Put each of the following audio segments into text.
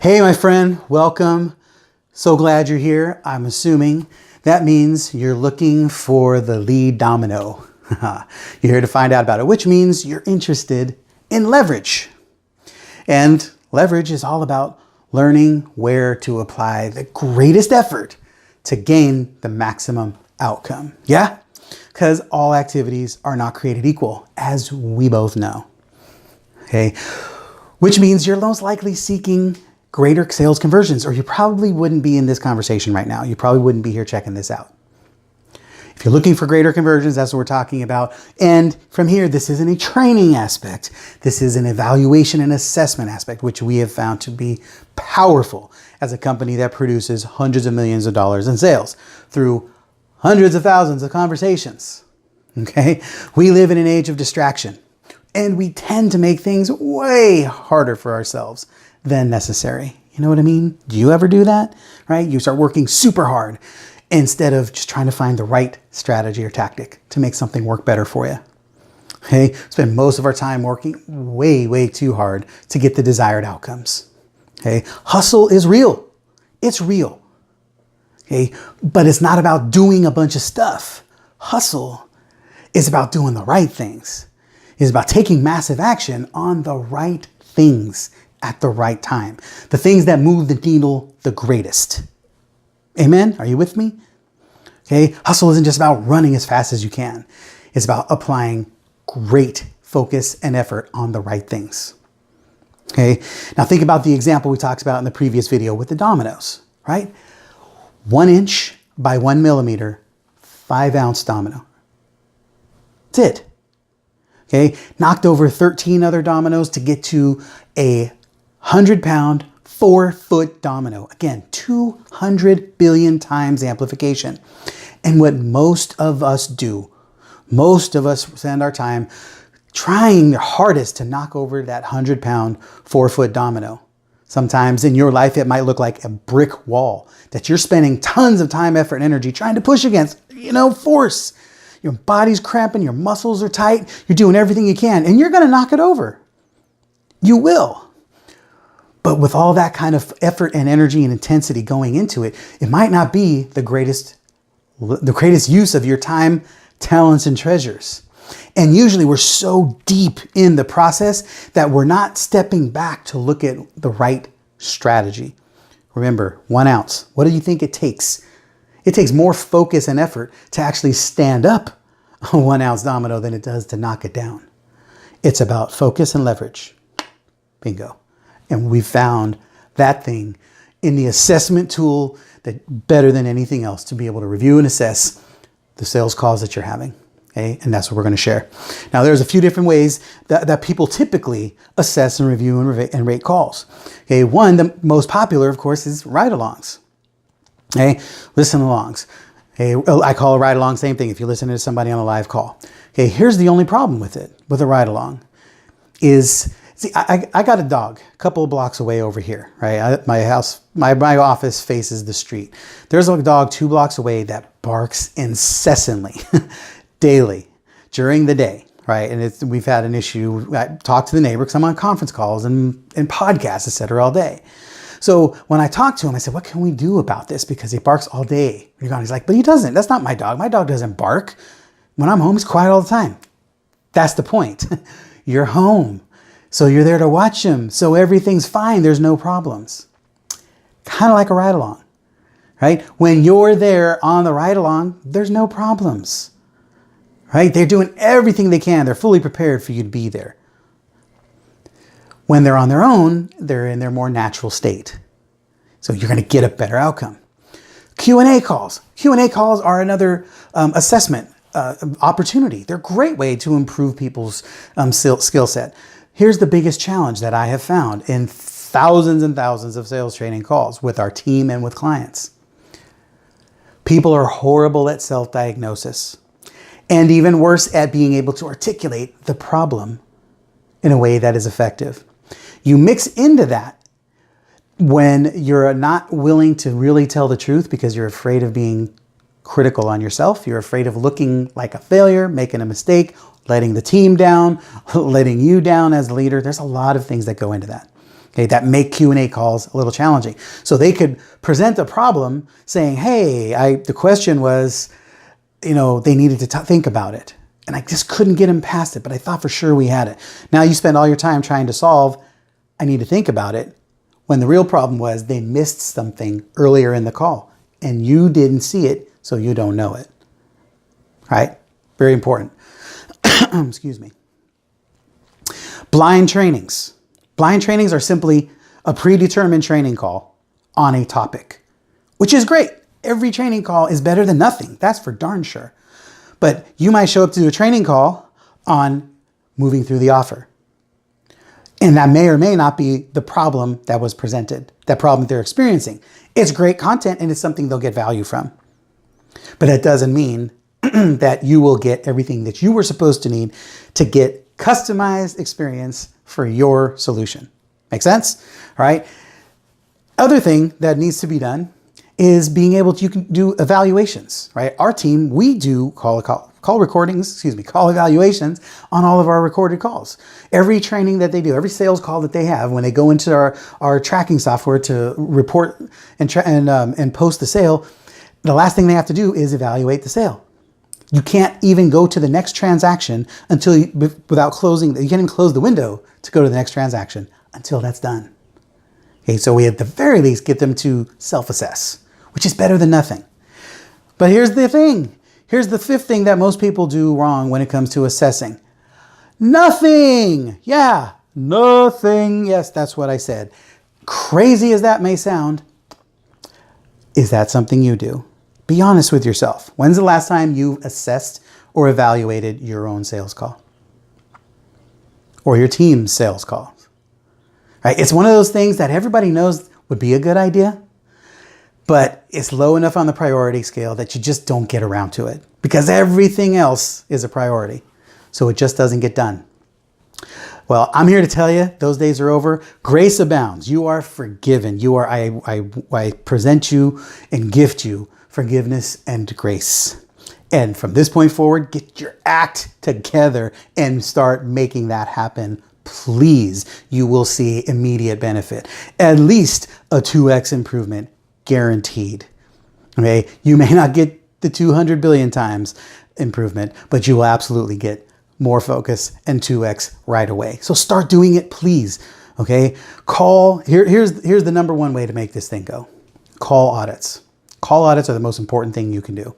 Hey, my friend, welcome. So glad you're here. I'm assuming that means you're looking for the lead domino. You're here to find out about it, which means you're interested in leverage. And leverage is all about learning where to apply the greatest effort to gain the maximum outcome. Yeah? Because all activities are not created equal, as we both know. Okay? Which means you're most likely seeking greater sales conversions, or you probably wouldn't be in this conversation right now. You probably wouldn't be here checking this out. If you're looking for greater conversions, that's what we're talking about. And from here, this isn't a training aspect. This is an evaluation and assessment aspect, which we have found to be powerful as a company that produces hundreds of millions of dollars in sales through hundreds of thousands of conversations. Okay? We live in an age of distraction, and we tend to make things way harder for ourselves than necessary. You know what I mean? Do you ever do that? Right? You start working super hard instead of just trying to find the right strategy or tactic to make something work better for you. Okay? Spend most of our time working way too hard to get the desired outcomes. Okay? Hustle is real. It's real. Okay? But it's not about doing a bunch of stuff. Hustle is about doing the right things. It's about taking massive action on the right things at the right time. The things that move the needle the greatest. Amen? Are you with me? Okay. Hustle isn't just about running as fast as you can. It's about applying great focus and effort on the right things. Okay. Now think about the example we talked about in the previous video with the dominoes, right? 1 inch by 1 millimeter, 5-ounce domino. That's it. Okay. Knocked over 13 other dominoes to get to a 100-pound, 4-foot domino. Again, 200 billion times amplification. And what most of us do, most of us spend our time trying their hardest to knock over that 100-pound, 4-foot domino. Sometimes in your life, it might look like a brick wall that you're spending tons of time, effort, and energy trying to push against, force. Your body's cramping, your muscles are tight, you're doing everything you can, and you're going to knock it over. You will. But with all that kind of effort and energy and intensity going into it, it might not be the greatest use of your time, talents, and treasures. And usually we're so deep in the process that we're not stepping back to look at the right strategy. Remember, 1 ounce. What do you think it takes? It takes more focus and effort to actually stand up a 1-ounce domino than it does to knock it down. It's about focus and leverage. Bingo. And we found that thing in the assessment tool that better than anything else to be able to review and assess the sales calls that you're having. Okay? And that's what we're going to share. Now, there's a few different ways that people typically assess and review and rate calls. Okay? One, the most popular, of course, is ride-alongs. Okay? Listen-alongs. Okay? I call a ride-along same thing if you're listening to somebody on a live call. Okay? Here's the only problem with it, with a ride-along, is... See, I got a dog a couple of blocks away over here, right? My office faces the street. There's a dog 2 blocks away that barks incessantly, daily, during the day, right? And we've had an issue. I talked to the neighbor because I'm on conference calls and podcasts, etc. all day. So when I talked to him, I said, what can we do about this? Because he barks all day. He's like, but he doesn't. That's not my dog. My dog doesn't bark. When I'm home, he's quiet all the time. That's the point. You're home. So you're there to watch him. So everything's fine. There's no problems. Kind of like a ride-along, right? When you're there on the ride-along, there's no problems, right? They're doing everything they can. They're fully prepared for you to be there. When they're on their own, they're in their more natural state. So you're going to get a better outcome. Q&A calls. Q&A calls are another assessment opportunity. They're a great way to improve people's skill set. Here's the biggest challenge that I have found in thousands and thousands of sales training calls with our team and with clients. People are horrible at self-diagnosis, and even worse at being able to articulate the problem in a way that is effective. You mix into that when you're not willing to really tell the truth because you're afraid of being critical on yourself. You're afraid of looking like a failure, making a mistake, letting the team down, letting you down as a leader. There's a lot of things that go into that. Okay, that make Q&A calls a little challenging. So they could present a problem saying, hey, the question was, they needed to think about it. And I just couldn't get them past it, but I thought for sure we had it. Now you spend all your time trying to solve, I need to think about it, when the real problem was they missed something earlier in the call and you didn't see it, so you don't know it. Right? Very important. Excuse me. Blind trainings. Blind trainings are simply a predetermined training call on a topic, which is great. Every training call is better than nothing. That's for darn sure. But you might show up to do a training call on moving through the offer. And that may or may not be the problem that was presented, that problem they're experiencing. It's great content and it's something they'll get value from. But that doesn't mean that you will get everything that you were supposed to need to get customized experience for your solution. Make sense? All right. Other thing that needs to be done is being able to, you can do evaluations, right? Our team, we do call evaluations on all of our recorded calls. Every training that they do, every sales call that they have, when they go into our tracking software to report and post the sale, the last thing they have to do is evaluate the sale. You can't even go to the next transaction without closing. You can't even close the window to go to the next transaction until that's done. Okay, so we at the very least get them to self-assess, which is better than nothing. But here's the thing. Here's the fifth thing that most people do wrong when it comes to assessing. Nothing. Yeah, nothing. Yes, that's what I said. Crazy as that may sound, is that something you do? Be honest with yourself. When's the last time you assessed or evaluated your own sales call? Or your team's sales call? Right? It's one of those things that everybody knows would be a good idea, but it's low enough on the priority scale that you just don't get around to it because everything else is a priority. So it just doesn't get done. Well, I'm here to tell you those days are over. Grace abounds. You are forgiven. I present you and gift you forgiveness and grace. And from this point forward, get your act together and start making that happen. Please, you will see immediate benefit. At least a 2x improvement, guaranteed. Okay, you may not get the 200 billion times improvement, but you will absolutely get more focus and 2x right away. So start doing it, please. Okay, here's the number one way to make this thing go. Call audits. Call audits are the most important thing you can do.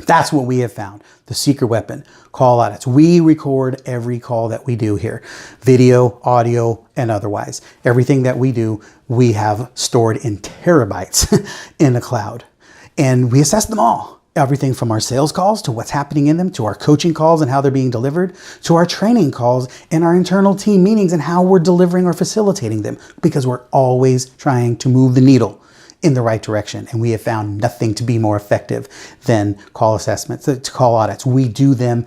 That's what we have found. The secret weapon, call audits. We record every call that we do here, video, audio, and otherwise. Everything that we do, we have stored in terabytes in the cloud. And we assess them all. Everything from our sales calls to what's happening in them, to our coaching calls and how they're being delivered, to our training calls and our internal team meetings and how we're delivering or facilitating them, because we're always trying to move the needle in the right direction. And we have found nothing to be more effective than call assessments, to call audits. We do them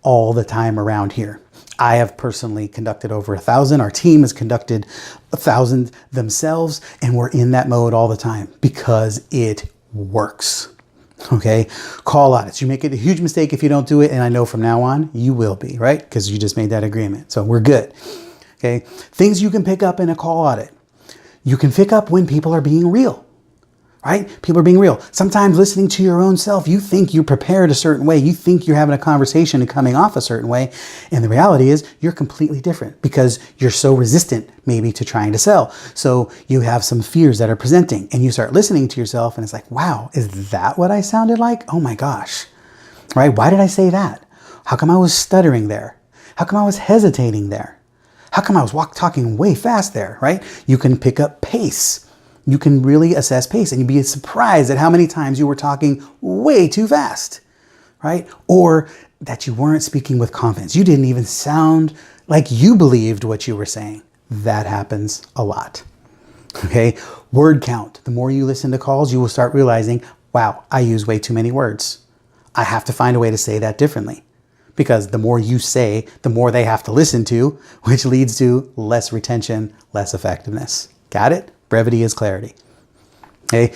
all the time around here. I have personally conducted over 1,000. Our team has conducted 1,000 themselves, and we're in that mode all the time because it works. Okay, call audits. You make it a huge mistake if you don't do it, and I know from now on you will be, right? Because you just made that agreement. So we're good. Okay, things you can pick up in a call audit. You can pick up when people are being real. Right? People are being real. Sometimes listening to your own self, you think you're prepared a certain way. You think you're having a conversation and coming off a certain way. And the reality is you're completely different because you're so resistant maybe to trying to sell. So you have some fears that are presenting and you start listening to yourself and it's like, wow, is that what I sounded like? Oh my gosh. Right? Why did I say that? How come I was stuttering there? How come I was hesitating there? How come I was talking way fast there? Right? You can pick up pace. You can really assess pace and you'd be surprised at how many times you were talking way too fast, right? Or that you weren't speaking with confidence. You didn't even sound like you believed what you were saying. That happens a lot, okay? Word count. The more you listen to calls, you will start realizing, wow, I use way too many words. I have to find a way to say that differently because the more you say, the more they have to listen to, which leads to less retention, less effectiveness. Got it? Brevity is clarity. Okay.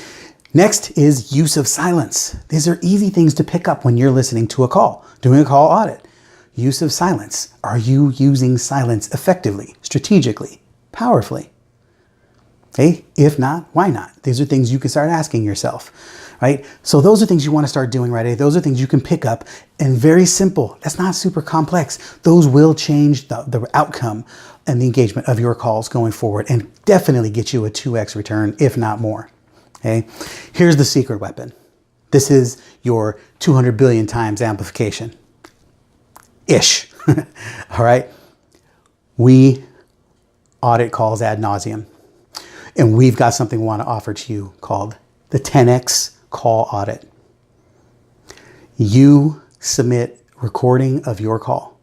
Next is use of silence. These are easy things to pick up when you're listening to a call, doing a call audit. Use of silence. Are you using silence effectively, strategically, powerfully? Hey, if not, why not? These are things you can start asking yourself, right? So those are things you want to start doing right away. Those are things you can pick up, and very simple. That's not super complex. Those will change the outcome and the engagement of your calls going forward, and definitely get you a 2x return, if not more. Okay. Here's the secret weapon. This is your 200 billion times amplification. Ish. All right. We audit calls ad nauseum. And we've got something we want to offer to you called the 10x call audit. You submit recording of your call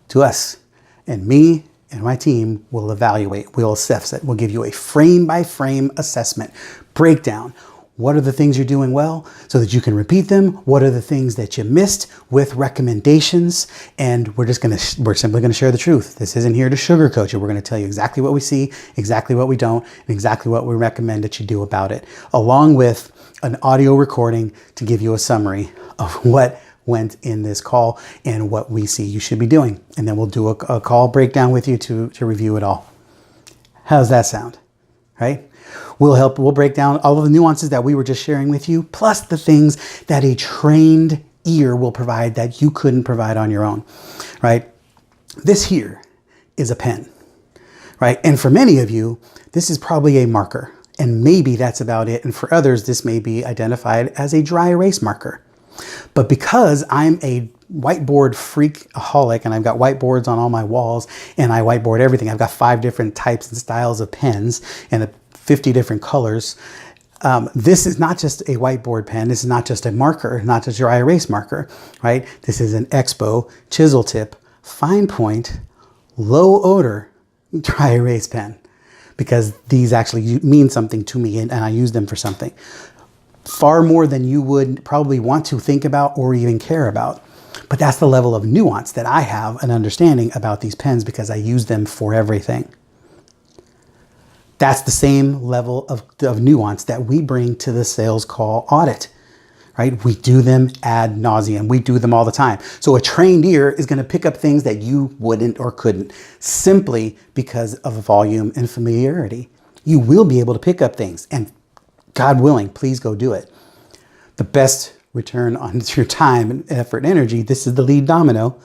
to us, and me and my team will evaluate, we'll assess it. We'll give you a frame by frame assessment, breakdown. What are the things you're doing well so that you can repeat them? What are the things that you missed, with recommendations? And we're simply going to share the truth. This isn't here to sugarcoat you. We're going to tell you exactly what we see, exactly what we don't, and exactly what we recommend that you do about it, along with an audio recording to give you a summary of what went in this call and what we see you should be doing. And then we'll do a call breakdown with you to review it all. How's that sound? Right? We'll break down all of the nuances that we were just sharing with you, plus the things that a trained ear will provide that you couldn't provide on your own, right? This here is a pen, right? And for many of you, this is probably a marker, and maybe that's about it. And for others, this may be identified as a dry erase marker. But because I'm a whiteboard freakaholic and I've got whiteboards on all my walls and I whiteboard everything, I've got 5 different types and styles of pens and 50 different colors. This is not just a whiteboard pen. This is not just a marker, not just a dry erase marker, right? This is an Expo chisel tip, fine point, low odor dry erase pen, because these actually mean something to me and I use them for something. Far more than you would probably want to think about or even care about. But that's the level of nuance that I have an understanding about these pens because I use them for everything. That's the same level of nuance that we bring to the sales call audit, right? We do them ad nauseum. We do them all the time. So a trained ear is going to pick up things that you wouldn't or couldn't, simply because of volume and familiarity. You will be able to pick up things, and God willing, please go do it. The best return on your time and effort and energy, this is the lead domino.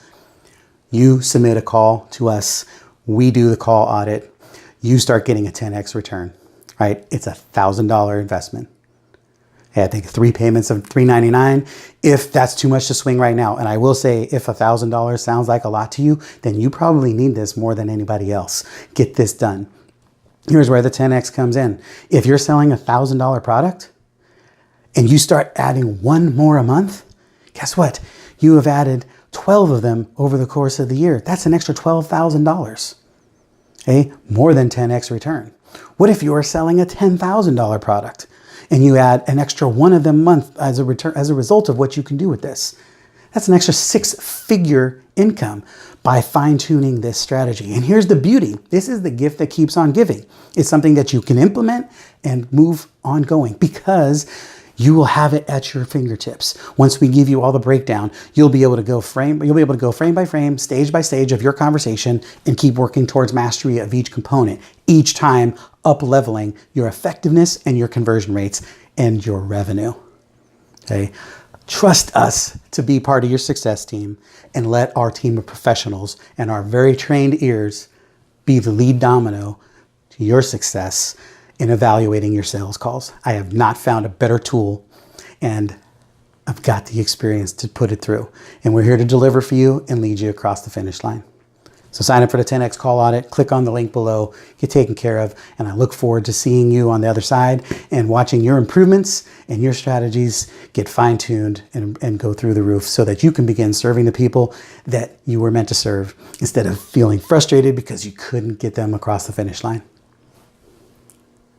You submit a call to us. We do the call audit. You start getting a 10x return, right? It's $1,000 investment. I think 3 payments of $399, if that's too much to swing right now. And I will say, if $1,000 sounds like a lot to you, then you probably need this more than anybody else. Get this done. Here's where the 10x comes in. If you're selling a $1,000 product and you start adding 1 more a month, guess what? You have added 12 of them over the course of the year. That's an extra $12,000. Okay? More than 10x return. What if you are selling a $10,000 product and you add an extra 1 of them a month as a return, as a result of what you can do with this? That's an extra 6-figure income by fine-tuning this strategy. And here's the beauty. This is the gift that keeps on giving. It's something that you can implement and move ongoing because you will have it at your fingertips. Once we give you all the breakdown, you'll be able to go frame by frame, stage by stage of your conversation and keep working towards mastery of each component, each time up-leveling your effectiveness and your conversion rates and your revenue. Okay? Trust us to be part of your success team and let our team of professionals and our very trained ears be the lead domino to your success in evaluating your sales calls. I have not found a better tool, and I've got the experience to put it through. And we're here to deliver for you and lead you across the finish line. So sign up for the 10X call audit, click on the link below, get taken care of, and I look forward to seeing you on the other side and watching your improvements and your strategies get fine-tuned and go through the roof so that you can begin serving the people that you were meant to serve instead of feeling frustrated because you couldn't get them across the finish line.